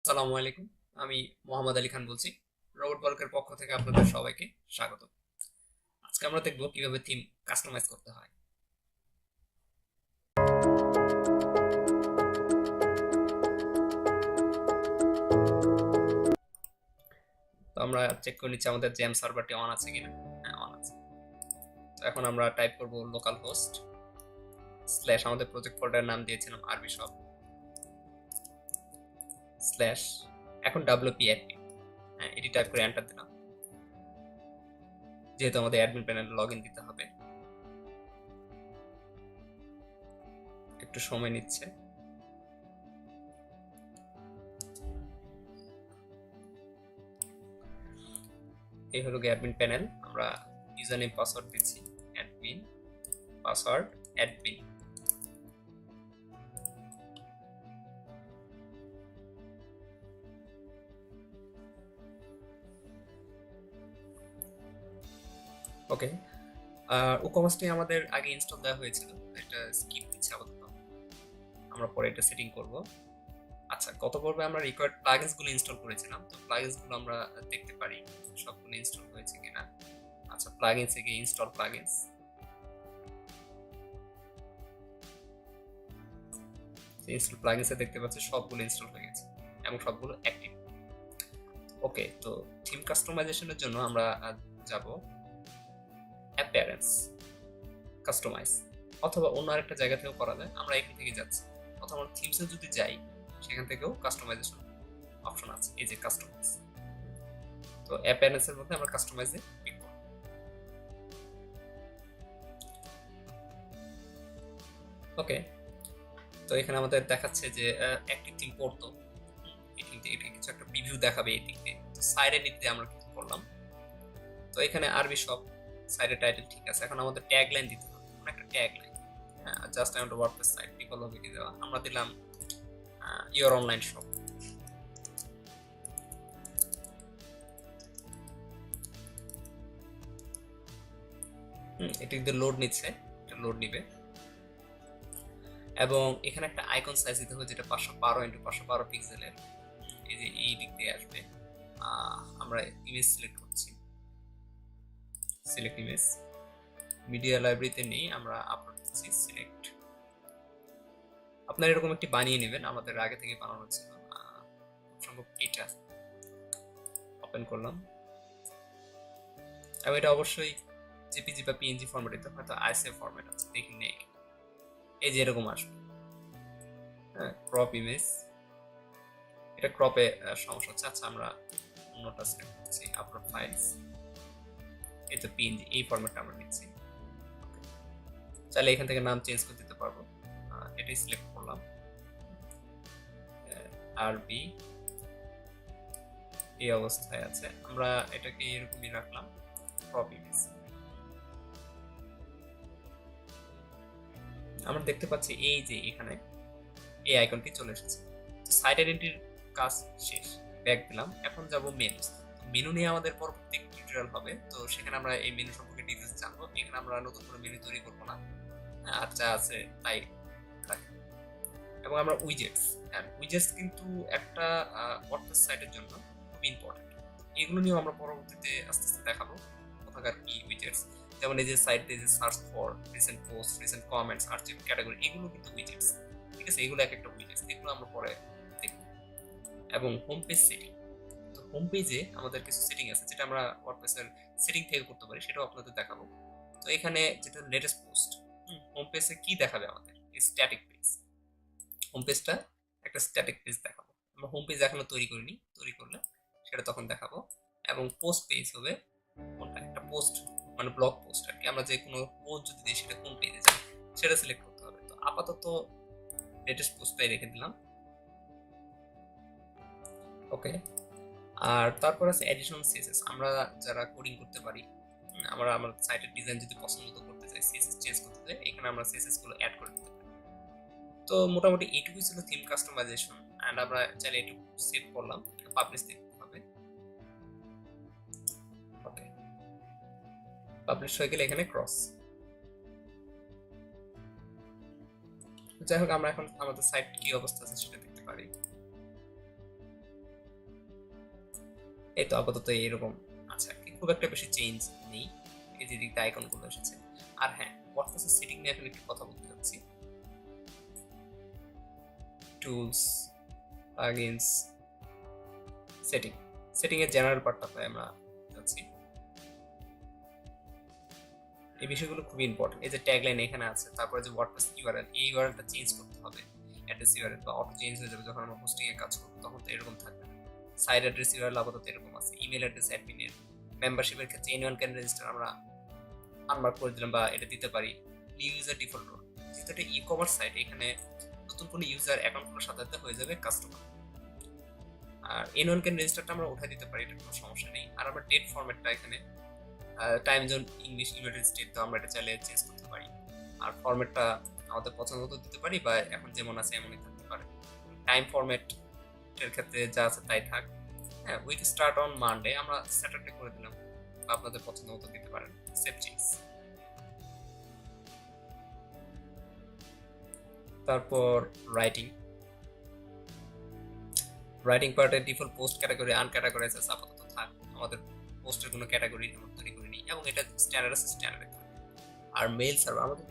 আসসালামু আলাইকুম। আমি মোহাম্মদ আলী খান বলছি। রোবট বালকের পক্ষ থেকে আপনাদের সবাইকে স্বাগত। আজকে আমরা দেখব কিভাবে থিম কাস্টমাইজ করতে হয়। তো আমরা চেক করে নিচ্ছি আমাদের জেম সার্ভারটি অন আছে কিনা। হ্যাঁ, অন আছে। তো এখন আমরা টাইপ করব লোকাল হোস্ট স্ল্যাশ আমাদের প্রজেক্ট ফোল্ডারের নাম দিয়েছিলাম আরবি শপ স্ল্যাশ এখন ডব্লিউপি অ্যাডমিন। হ্যাঁ, এটি টাইপ করে এন্টার দিলাম। যেহেতু আমাদের অ্যাডমিন প্যানেলে লগইন দিতে হবে, একটু সময় নিচ্ছে। এই হলো অ্যাডমিন প্যানেল। আমরা ইউজার নেম পাসওয়ার্ড দিচ্ছি অ্যাডমিন, পাসওয়ার্ড অ্যাডমিন। ওকে, ওকমাসটি আমাদের আগে ইনস্টল দেওয়া হয়েছিল, এটা স্কিপ দিচ্ছে আপাতত। আমরা পরে এটা সেটিং করব। আচ্ছা, গত পর্বে আমরা রিকোয়ার্ড প্লাগইনস গুলো ইনস্টল করেছিলাম, তো প্লাগইনস গুলো আমরা দেখতে পারি সবগুলো ইনস্টল হয়েছে কিনা। আচ্ছা, প্লাগইনস থেকে ইনস্টল প্লাগইনস। ইনস্টল প্লাগইনসে দেখতে পাচ্ছি সবগুলো ইনস্টল হয়ে গেছে এবং সবগুলো অ্যাক্টিভ। ওকে, তো থিম কাস্টমাইজেশনের জন্য আমরা যাব অ্যাপিয়ারেন্স, কাস্টমাইজ, অথবা অন্য আরেকটা জায়গা থেকেও করা যায়। আমরা এখান থেকে যাচ্ছি, অথবা আমরা থিমসে যদি যাই সেখান থেকেও কাস্টমাইজেশন অপশন আছে, এই যে কাস্টমাইজ। তো অ্যাপিয়ারেন্সের মধ্যে আমরা কাস্টমাইজে ক্লিক করব। ওকে, তো এখানে আমাদের দেখাচ্ছে যে অ্যাক্টিভ থিম পড়তো, এটা কিছু একটা প্রিভিউ দেখাবে এই দিক দিয়ে। তো সাইডে নিতে আমরা ক্লিক করলাম। তো এখানে আরবি শপ সাইডে টাইটেল ঠিক আছে। এখন আমাদের ট্যাগ লাইন দিতে হবে, কোনো একটা ট্যাগ লাইন। জাস্ট আমাদের ওয়ার্ডপ্রেস সাইট ডিফল্ট হবে কি দেওয়া, আমরা দিলাম ইওর অনলাইন শপ। এটি কিন্তু লোড নিচ্ছে, এটা লোড নিবে। এবং এখানে একটা আইকন সাইজ দিতে হবে যেটা 512x512 পিক্সেলের। এই যে এই দিক দিয়ে আসবে। আমরা ইমেজ সিলেক্ট করছি, সিলেক্ট ইমেজ। মিডিয়া লাইব্রেরিতে নেই, আমরা আপলোড করছি সিলেক্ট। আপনারা এরকম একটি বানিয়ে নেবেন, আমাদের আগে থেকে বানানো ছিল সম্ভব। এটা ওপেন করলাম এবং এটা অবশ্যই জেপিজি বা পিএনজি ফরম্যাটে, হয়তো আইএসএফ ফরম্যাট আছে, দেখি নেই। এই যে এরকম আসবে। হ্যাঁ, ক্রপ ইমেজ, এটা ক্রপে সমস্যা হচ্ছে। আচ্ছা, আমরা অন্যটা সিলেক্ট করছি, আপলোড ফাইলস। এই তো পিএনজি, এই ফরম্যাটটা আমরা নিচ্ছি। চাইলে এখান থেকে নাম চেঞ্জ করে দিতে পারবো। এটাই সিলেক্ট করলাম, আরবি এই অবস্থায় আছে। আমরা এটাকে এরকমই রাখলাম, ক্রপ ইমেজ। আমরা দেখতে পাচ্ছি এই যে এখানে এই আইকনটি চলে এসেছে। সাইট আইডেন্টিটির কাজ শেষ, ব্যাক দিলাম। এখন যাব মেনু। মেনু নিয়ে আমাদের পরবর্তী টিউটোরিয়াল হবে, তো সেখানে আমরা এই মেনু সম্পর্কে ডিটেইলস জানবো। এখানে আমরা নতুন করে মেনু তৈরি করব না, আর যা আছে তাই রাখি। এবং আমরা উইজেটস, উইজেটস কিন্তু একটা ওয়ার্ডপ্রেস সাইটের জন্য খুব ইম্পর্টেন্ট। এগুলো নিয়েও আমরা পরবর্তীতে আস্তে আস্তে দেখাবো কোথাকার কি উইজেটস। যেমন এই যে সাইটে যে search for, recent post, recent comments, archive category, এগুলো কিন্তু উইজেটস। ঠিক আছে, এগুলো এক একটা উইজেটস, এগুলো আমরা পরে দেখব। এবং হোম পেজ সেটিং, তো হোম পেজে আমাদের কিছু সেটিং আছে যেটা আমরা ওয়ার্ডপ্রেসের সেটিং থেকে করতে পারি, সেটাও আপনাদের দেখাবো। তো এখানে যেটা লেটেস্ট পোস্ট, হোম পেজে কি দেখাবে আমাদের, স্ট্যাটিক পেজ। হোম পেজটা একটা স্ট্যাটিক পেজ দেখাবো। আমরা হোম পেজ এখনো তৈরি করিনি, তৈরি করলে সেটা তখন দেখাবো। এবং পোস্ট পেজ হবে কোনটা, একটা পোস্ট মানে ব্লগ পোস্ট আর কি। আমরা যে কোনো পোস্ট যদি দিই সেটা কোন পেজে যাবে সেটা সিলেক্ট করতে হবে। তো আপাতত লেটেস্ট পোস্টটাই রেখে দিলাম। ওকে, আর তারপর আছে এডিশনাল সিএসএস। আমরা যারা কোডিং করতে পারি, আমরা আমার সাইটের ডিজাইন যদি পছন্দ করতে চাই, সিএসএস চেঞ্জ করতে চাই, এখানে আমরা সিএসএস গুলো অ্যাড করে দিতে পারি। তো মোটামুটি এইটুকুই ছিল থিম কাস্টমাইজেশন। এন্ড আমরা চাইলে একটু সেভ করলাম, পাবলিশ দেখতে হবে। ওকে, পাবলিশ হয়ে গেলে এখানে ক্রস। যাই হোক, আমরা এখন আমাদের সাইট কি অবস্থা আছে সেটা দেখতে পারি। এই তো আপাতত এরকম আছে আর কি, খুব একটা বেশি চেঞ্জ নেই। এই যে দিকটা আইকনগুলো এসেছে। আর হ্যাঁ, ওয়ার্ডপ্রেসের সেটিং নিয়ে এখন একটু কথা বলতে যাচ্ছি। টুলস, প্লাগইনস, সেটিং এর জেনারেল পার্টটাতে আমরা যাচ্ছি। এই বিষয়গুলো খুবই ইম্পর্টেন্ট। এই যে ট্যাগলাইন এখানে আছে, তারপরে যে ওয়ার্ডপ্রেস ইউআরএল, এই ইউআরএলটা চেঞ্জ করতে হবে। অ্যাড্রেস ইউআরএল বা অটো চেঞ্জ হয়ে যাবে যখন আমরা হোস্টিং এ কাজ করব, তখন তো এরকম থাকবে না। সাইট অ্যাড্রেস ইউআরএল আপাতত এরকম আছে। ইমেল অ্যাড্রেস অ্যাডমিনের, মেম্বারশিপের ক্ষেত্রে এনিওয়ান ক্যান রেজিস্টার আমরা আনমার্ক করে দিলাম বা এটা দিতে পারি। নিউ ইউজার ডিফল্ট রোল, যেহেতু এটা ই কমার্স সাইট, এখানে নতুন কোনো ইউজার অ্যাকাউন্ট খোলার সাথে সাথে হয়ে যাবে কাস্টমার। আর এনিওয়ান ক্যান রেজিস্টারটা আমরা উঠাই দিতে পারি, এটা কোনো সমস্যা নেই। আর আমরা ডেট ফরম্যাটটা এখানে time zone English, United state, তো আমরা এটা চাইলে চেঞ্জ করতে পারি। আর ফরম্যাটটা আমাদের পছন্দ মতো দিতে পারি বা এখন যেমন আছে এমনই থাকতে পারে। টাইম ফরম্যাটের ক্ষেত্রে যা আছে তাই থাক। হ্যাঁ, উইক স্টার্ট অন মানডে আমরা স্যাটারডে করে দিলাম, বা আপনাদের পছন্দ মতো দিতে পারেন। Save change. তারপর রাইটিং পার্টের ডিফল্ট পোস্ট ক্যাটাগরি আনক্যাটাগরাইজ আছে, আপাতত থাক। আমাদের পোস্টের কোনো ক্যাটাগরি আমরা তৈরি করিনি এবং এটা স্ট্যান্ডার্ড আছে, স্ট্যান্ডার্ডে থাকে। আর মেইল সার্ভার, আমাদের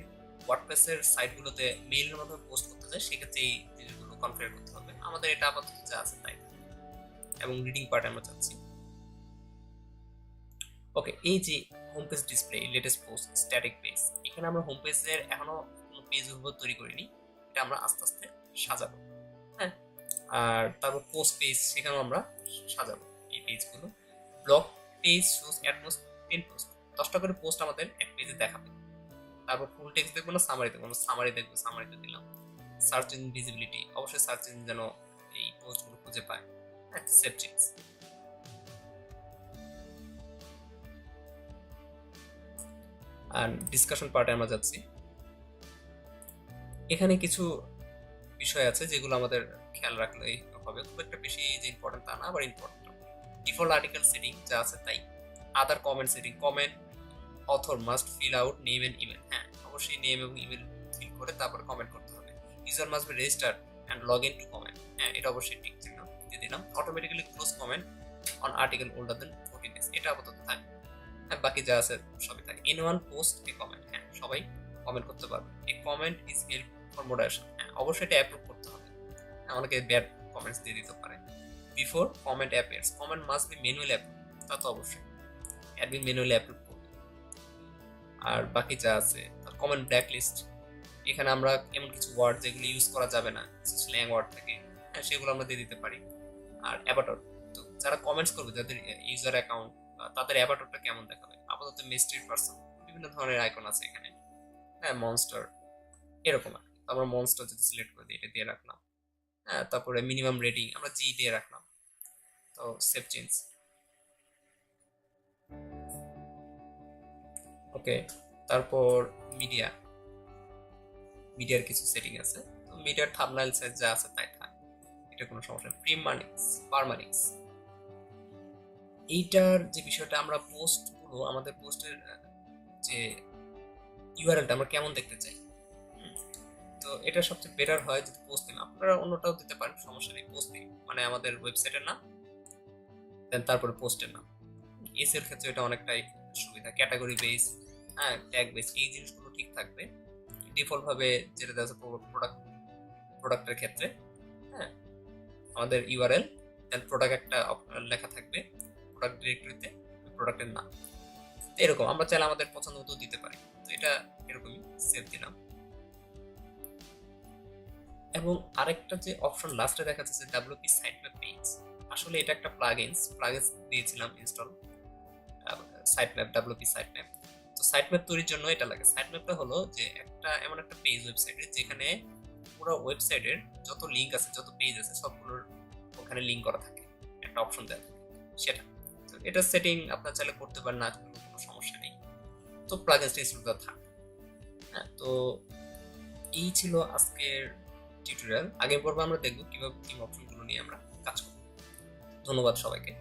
ওয়ার্ডপ্রেসের সাইটগুলোতে মেইলের মাধ্যমে পোস্ট করতে চাই, সেক্ষেত্রে এই জিনিসগুলো কনফিগার করতে হবে। আমাদের এটা আপাতত যা আছে তাই। এবং রিডিং পার্ট আমরা চাচ্ছি। ওকে, এই যে home page display, latest post, static page, এখানে আমরা হোম পেজের এখনো কোনো পেজ উপর তৈরি করিনি, এটা আমরা আস্তে আস্তে সাজাবো। হ্যাঁ, আর তারপর পোস্ট পেজ, সেখানেও আমরা সাজাবো এই পেজগুলো। Blog page shows at most 10 post, 10টা করে পোস্ট আমাদের এক পেজে দেখাবে। তারপর ফুল টেক্সট দেখবো না সামারি দেখবো, আমরা সামারি দেখবো, সামারিতে দিলাম। সার্চ ইঞ্জিন ভিজিবিলিটি, অবশ্যই সার্চ ইঞ্জিন যেন এই পোস্টগুলো খুঁজে পায়। হ্যাঁ, সেভ চেঞ্জ। আর ডিসকাশন পার্টে আমরা যাচ্ছি। এখানে কিছু বিষয় আছে যেগুলো আমাদের খেয়াল রাখলেই হবে, খুব একটা বেশি যে ইম্পর্টেন্ট তা না, আবার ইম্পর্টেন্ট। ডিফল্ট আর্টিকেল সেটিং যা আছে তাই। Other comment setting, comment author must fill out name and email. হ্যাঁ, অবশ্যই নেম এবং ইমেল ফিল করে তারপর কমেন্ট করতে হবে। User must be registered and log in to comment. হ্যাঁ, এটা অবশ্যই ঠিক চিহ্ন দিয়ে দিলাম। Automatically close comment on article older than 14 days, এটা আপাতত থাকে। হ্যাঁ, বাকি যা আছে সবই থাকে। In one post a comment, হ্যাঁ সবাই কমেন্ট করতে পারবে। A comment is help for moderation, হ্যাঁ অবশ্যই এটা অ্যাপ্রুভ করতে হবে। হ্যাঁ, অনেকে ব্যাড কমেন্টস দিয়ে দিতে পারে। Before comment appears, comment must be manually approve, তা তো অবশ্যই অ্যাডমিন ম্যানুয়ালি অ্যাপ্রুভ করবে। আর বাকি যা আছে, কমেন্ট ব্ল্যাক লিস্ট, এখানে আমরা এমন কিছু ওয়ার্ড যেগুলো ইউজ করা যাবে না, স্ল্যাং ওয়ার্ড থাকে, হ্যাঁ সেগুলো আমরা দিয়ে দিতে পারি। আর অ্যাভাটার, তো যারা কমেন্টস করবে, যাদের ইউজার অ্যাকাউন্ট, তাদের অ্যাভাটারটা কেমন দেখাবে, আপাতত মিস্ট্রি পারসন, বিভিন্ন ধরনের আইকন আছে এখানে। হ্যাঁ, মনস্টার এরকম আর কি। আমরা মনস্টার যদি সিলেক্ট করে দিই, এটা দিয়ে রাখলাম। হ্যাঁ, তারপরে মিনিমাম রেটিং আমরা জি দিয়ে রাখলাম। তো সেভ চেঞ্জ। ওকে, তারপর মিডিয়ার কিছু সেটিং আছে। তো মিডিয়ার থাম্বনেল সাইজ যা আছে তাই থাক, এটা কোনো সমস্যা নেই। প্রিমানিক্স, পারমানিক্স, এইটার যে বিষয়টা, আমরা পোস্টগুলো, আমাদের পোস্টের যে ইউআরএলটা আমরা কেমন দেখতে চাই, তো এটা সবচেয়ে বেটার হয় যদি পোস্ট নেন। আপনারা অন্যটাও দিতে পারেন, সমস্যা নেই। পোস্ট নেই মানে আমাদের ওয়েবসাইটের নাম, দেন তারপরে পোস্টের নাম। এর ক্ষেত্রে এটা অনেকটাই সুবিধা। ক্যাটাগরি বেস, হ্যাঁ ট্যাগ বেস, এই জিনিসগুলো ঠিক থাকবে। ডিফল্ট ভাবে যেটা দেওয়া আছে প্রোডাক্টের ক্ষেত্রে, হ্যাঁ আমাদের ইউআরএল, দেন প্রোডাক্ট একটা লেখা থাকবে প্রোডাক্ট ডিরেক্টরিতে, প্রোডাক্টের নাম। এরকম আমরা চাইলে আমাদের পছন্দ মতো দিতে পারি। তো এটা এরকমই, সেভ দিলাম। এবং আরেকটা যে অপশন লাস্টে দেখা যাচ্ছে ডাব্লিউপি সাইটম্যাপ পেজ, আসলে এটা একটা প্লাগইনস দিয়েছিলাম ইনস্টল, সাইটম্যাপ, ডাব্লিউপি সাইটম্যাপ। তো সাইটম্যাপ তৈরির জন্য এটা লাগে। সাইটম্যাপটা হলো যে একটা এমন একটা পেজ ওয়েবসাইটের, যেখানে পুরো ওয়েবসাইটের যত লিঙ্ক আছে, যত পেজ আছে, সবগুলোর ওখানে লিঙ্ক করা থাকে, একটা অপশন দেওয়া থাকে সেটা। তো এটা সেটিং আপনার চাইলে করতে পারেন, না কোনো সমস্যা নেই। তো প্লাগইনসটা ইনস্টল করা থাক। হ্যাঁ, তো এই ছিল আজকের টিউটোরিয়াল। আগের পর্বে আমরা দেখব কিভাবে থিম অপশনগুলো নিয়ে আমরা কাজ করব। ধন্যবাদ সবাইকে।